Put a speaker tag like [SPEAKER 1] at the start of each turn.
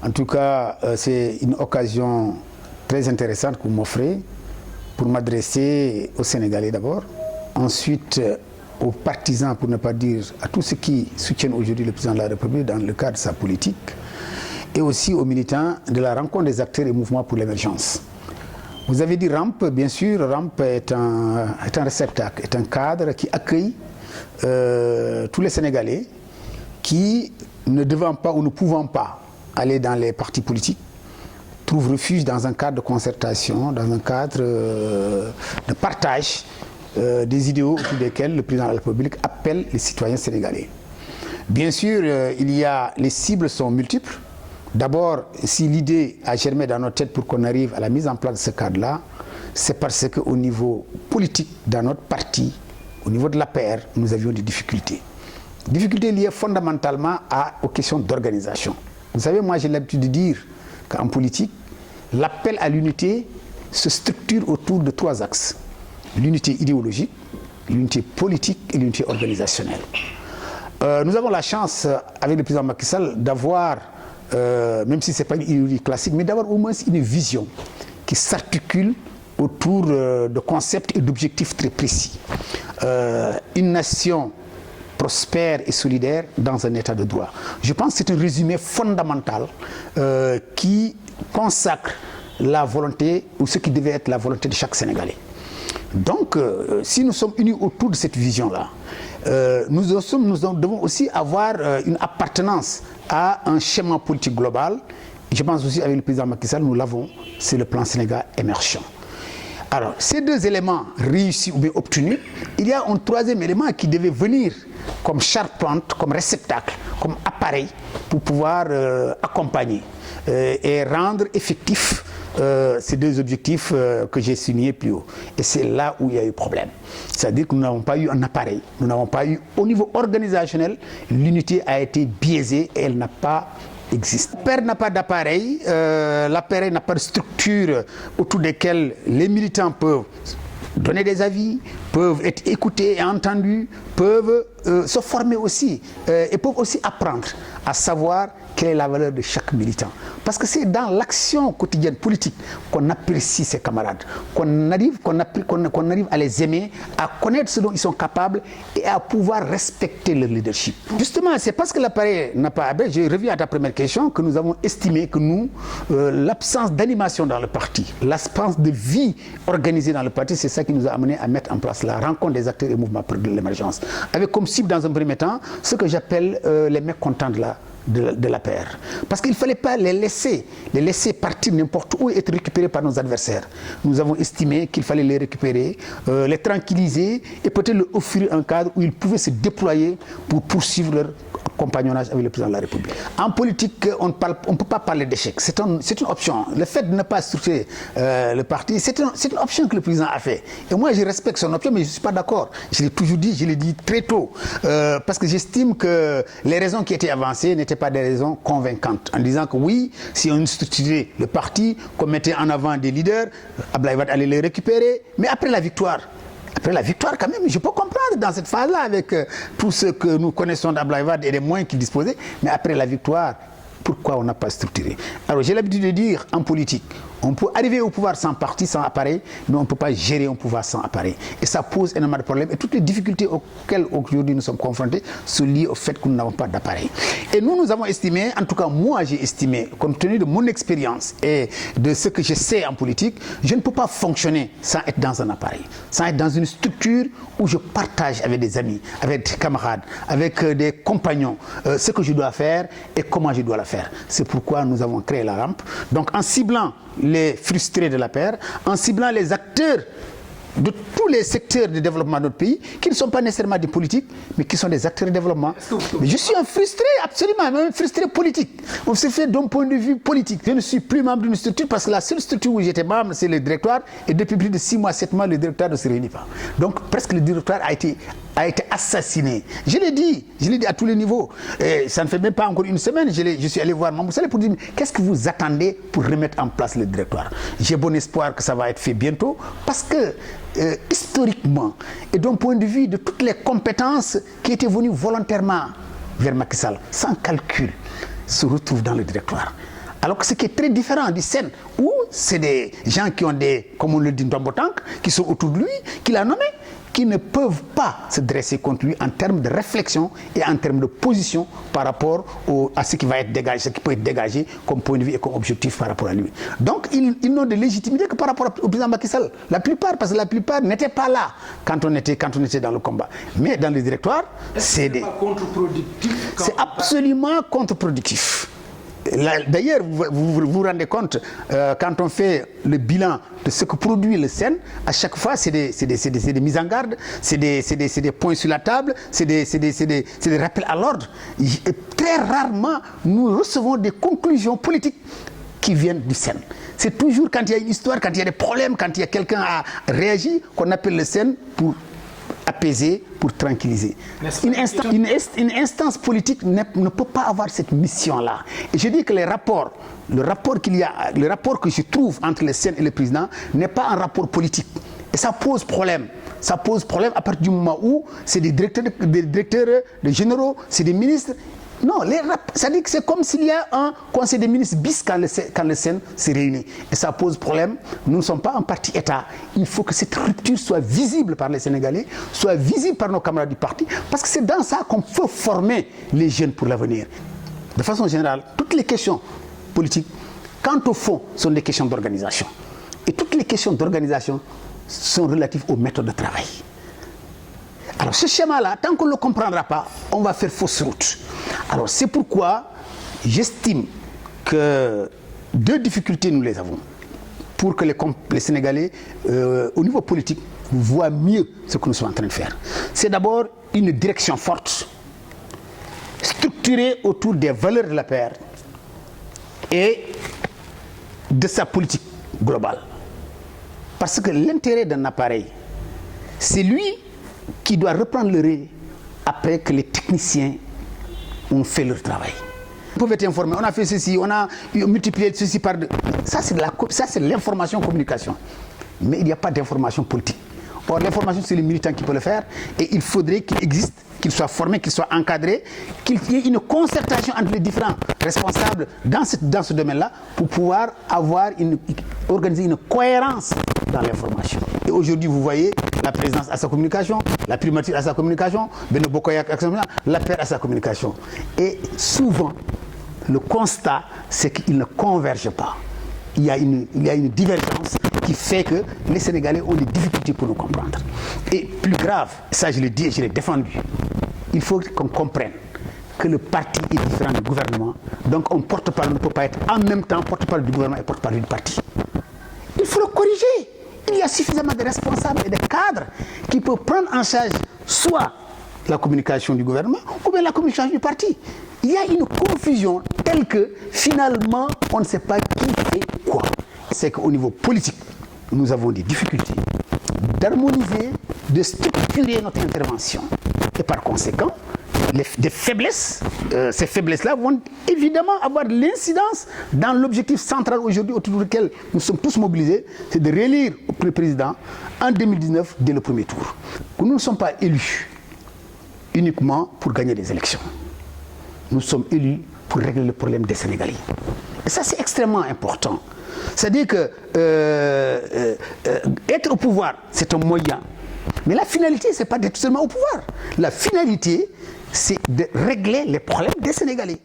[SPEAKER 1] En tout cas, c'est une occasion très intéressante que vous m'offrez pour m'adresser aux Sénégalais d'abord, ensuite aux partisans, pour ne pas dire à tous ceux qui soutiennent aujourd'hui le président de la République dans le cadre de sa politique, et aussi aux militants de la rencontre des acteurs et mouvements pour l'émergence. Vous avez dit RAMP, bien sûr, RAMP est un réceptacle, est un cadre qui accueille tous les Sénégalais qui, ne devant pas ou ne pouvant pas aller dans les partis politiques, trouvent refuge dans un cadre de concertation, dans un cadre de partage des idéaux autour desquels le président de la République appelle les citoyens sénégalais. Bien sûr, les cibles sont multiples. D'abord, si l'idée a germé dans notre tête pour qu'on arrive à la mise en place de ce cadre-là, c'est parce qu'au niveau politique, dans notre parti, au niveau de l'APR, nous avions des difficultés. Difficultés liées fondamentalement aux questions d'organisation. Vous savez, moi j'ai l'habitude de dire qu'en politique, l'appel à l'unité se structure autour de 3 axes. L'unité idéologique, l'unité politique et l'unité organisationnelle. Nous avons la chance, avec le président Macky Sall, d'avoir, même si ce n'est pas une idéologie classique, mais d'avoir au moins une vision qui s'articule autour de concepts et d'objectifs très précis. Une nation prospère et solidaire dans un état de droit. Je pense que c'est un résumé fondamental qui consacre la volonté, ou ce qui devait être la volonté de chaque Sénégalais. Donc, si nous sommes unis autour de cette vision-là, nous devons aussi avoir une appartenance à un schéma politique global. Je pense aussi avec le président Macky Sall, nous l'avons, c'est le plan Sénégal émergent. Alors, ces 2 éléments réussis ou bien obtenus, il y a un 3e élément qui devait venir comme charpente, comme réceptacle, comme appareil pour pouvoir accompagner et rendre effectifs ces 2 objectifs que j'ai signés plus haut. Et c'est là où il y a eu problème. C'est-à-dire que nous n'avons pas eu un appareil, nous n'avons pas eu, au niveau organisationnel, l'unité a été biaisée et elle n'a pas existé. L'APR n'a pas d'appareil, l'appareil n'a pas de structure autour desquelles les militants peuvent donner des avis, peuvent être écoutés et entendus, peuvent se former aussi et peuvent aussi apprendre à savoir quelle est la valeur de chaque militant. Parce que c'est dans l'action quotidienne politique qu'on apprécie ses camarades, qu'on arrive à les aimer, à connaître ce dont ils sont capables et à pouvoir respecter leur leadership. Justement, c'est parce que l'appareil n'a pas... Je reviens à ta première question, que nous avons estimé que nous, l'absence d'animation dans le parti, l'absence de vie organisée dans le parti, c'est ça qui nous a amené à mettre en place la rencontre des acteurs et mouvements pour l'émergence. Avec comme cible dans un premier temps ce que j'appelle les mécontents de l'APR. Parce qu'il ne fallait pas les laisser partir n'importe où et être récupérés par nos adversaires. Nous avons estimé qu'il fallait les récupérer, les tranquilliser et peut-être leur offrir un cadre où ils pouvaient se déployer pour poursuivre leur compagnonnage avec le président de la République. En politique, on ne peut pas parler d'échec. C'est une option. Le fait de ne pas structurer le parti, c'est une option que le président a fait. Et moi, je respecte son option, mais je ne suis pas d'accord. Je l'ai toujours dit, je l'ai dit très tôt. Parce que j'estime que les raisons qui étaient avancées n'étaient pas des raisons convaincantes. En disant que oui, si on structurait le parti, qu'on mettait en avant des leaders, Abdoulaye Wade allait les récupérer. Mais après la victoire, quand même, je peux comprendre dans cette phase-là avec tout ce que nous connaissons d'Abdoulaye Wade et des moyens qu'il disposait, mais après la victoire, pourquoi on n'a pas structuré? Alors j'ai l'habitude de dire en politique, on peut arriver au pouvoir sans parti, sans appareil, mais on ne peut pas gérer un pouvoir sans appareil. Et ça pose énormément de problèmes. Et toutes les difficultés auxquelles aujourd'hui nous sommes confrontés sont liées au fait que nous n'avons pas d'appareil. Et nous avons estimé, en tout cas moi j'ai estimé, compte tenu de mon expérience et de ce que je sais en politique, je ne peux pas fonctionner sans être dans un appareil, sans être dans une structure où je partage avec des amis, avec des camarades, avec des compagnons, ce que je dois faire et comment je dois le faire. C'est pourquoi nous avons créé la rampe. Donc en ciblant les frustrés de l'APR, en ciblant les acteurs de tous les secteurs de développement de notre pays, qui ne sont pas nécessairement des politiques, mais qui sont des acteurs de développement. Mais je suis un frustré, absolument, même un frustré politique. On se fait d'un point de vue politique. Je ne suis plus membre d'une structure parce que la seule structure où j'étais membre, c'est le directoire, et depuis plus de 6 mois, 7 mois, le directoire ne se réunit pas. Donc presque le directoire a été assassiné. Je l'ai dit à tous les niveaux. Et ça ne fait même pas encore une semaine, je suis allé voir Mamou Saleh pour dire qu'est-ce que vous attendez pour remettre en place le directoire. J'ai bon espoir que ça va être fait bientôt parce que historiquement et d'un point de vue de toutes les compétences qui étaient venues volontairement vers Macky Sall, sans calcul, se retrouvent dans le directoire. Alors que ce qui est très différent du Sen, où c'est des gens qui ont des, comme on le dit, Ndombotank, qui sont autour de lui, qu'il a nommé, qui ne peuvent pas se dresser contre lui en termes de réflexion et en termes de position par rapport à ce qui va être dégagé, ce qui peut être dégagé comme point de vue et comme objectif par rapport à lui. Donc ils n'ont de légitimité que par rapport au président Macky Sall. La plupart, parce que la plupart n'étaient pas là quand on était dans le combat. Mais dans le directoire, c'est
[SPEAKER 2] contre-productif.
[SPEAKER 1] C'est absolument contre-productif. D'ailleurs, vous vous rendez compte, quand on fait le bilan de ce que produit le Sen, à chaque fois, c'est des mises en garde, c'est des points sur la table, c'est des rappels à l'ordre. Très rarement, nous recevons des conclusions politiques qui viennent du Sen. C'est toujours quand il y a une histoire, quand il y a des problèmes, quand il y a quelqu'un à réagir, qu'on appelle le Sen pour apaiser, pour tranquilliser. Une instance politique ne peut pas avoir cette mission-là. Et je dis que le rapport que je trouve entre le Sen et le président n'est pas un rapport politique. Et ça pose problème. Ça pose problème à partir du moment où c'est des directeurs, des généraux, c'est des ministres. Non, ça dit que c'est comme s'il y a un conseil des ministres bis quand le Sen se réunit. Et ça pose problème. Nous ne sommes pas un parti État. Il faut que cette rupture soit visible par les Sénégalais, soit visible par nos camarades du parti, parce que c'est dans ça qu'on peut former les jeunes pour l'avenir. De façon générale, toutes les questions politiques, quant au fond, sont des questions d'organisation. Et toutes les questions d'organisation sont relatives aux méthodes de travail. Alors ce schéma-là, tant qu'on ne le comprendra pas, on va faire fausse route. Alors c'est pourquoi j'estime que deux difficultés nous les avons pour que les Sénégalais, au niveau politique, voient mieux ce que nous sommes en train de faire. C'est d'abord une direction forte, structurée autour des valeurs de la paix et de sa politique globale. Parce que l'intérêt d'un appareil, c'est lui qui doit reprendre le relais après que les techniciens ont fait leur travail. Vous pouvez être informé, on a fait ceci, on a multiplié ceci par deux. Ça, c'est l'information communication. Mais il n'y a pas d'information politique. Or, l'information, c'est le militant qui peut le faire. Et il faudrait qu'il existe, qu'il soit formé, qu'il soit encadré, qu'il y ait une concertation entre les différents responsables dans ce domaine-là pour pouvoir organiser une cohérence dans l'information. Et aujourd'hui, vous voyez la présidence à sa communication, la primature à sa communication, Benno Bokk Yakaar à sa communication, la paix à sa communication. Et souvent, le constat, c'est qu'ils ne convergent pas. Il y a une divergence qui fait que les Sénégalais ont des difficultés pour nous comprendre. Et plus grave, ça je l'ai dit et je l'ai défendu, il faut qu'on comprenne que le parti est différent du gouvernement. Donc un porte-parole ne peut pas être en même temps porte-parole du gouvernement et porte-parole du parti. Il faut le corriger. Il y a suffisamment de responsables et de cadres qui peuvent prendre en charge soit la communication du gouvernement ou bien la communication du parti. Il y a une confusion telle que finalement on ne sait pas qui fait quoi. C'est qu'au niveau politique, nous avons des difficultés d'harmoniser, de structurer notre intervention. Et par conséquent, des faiblesses, ces faiblesses-là vont évidemment avoir de l'incidence dans l'objectif central aujourd'hui autour duquel nous sommes tous mobilisés, c'est de réélire le président en 2019 dès le premier tour. Nous ne sommes pas élus uniquement pour gagner des élections. Nous sommes élus pour régler le problème des Sénégalais. Et ça, c'est extrêmement important. C'est-à-dire que être au pouvoir, c'est un moyen. Mais la finalité, ce n'est pas d'être seulement au pouvoir. La finalité, c'est de régler les problèmes des Sénégalais.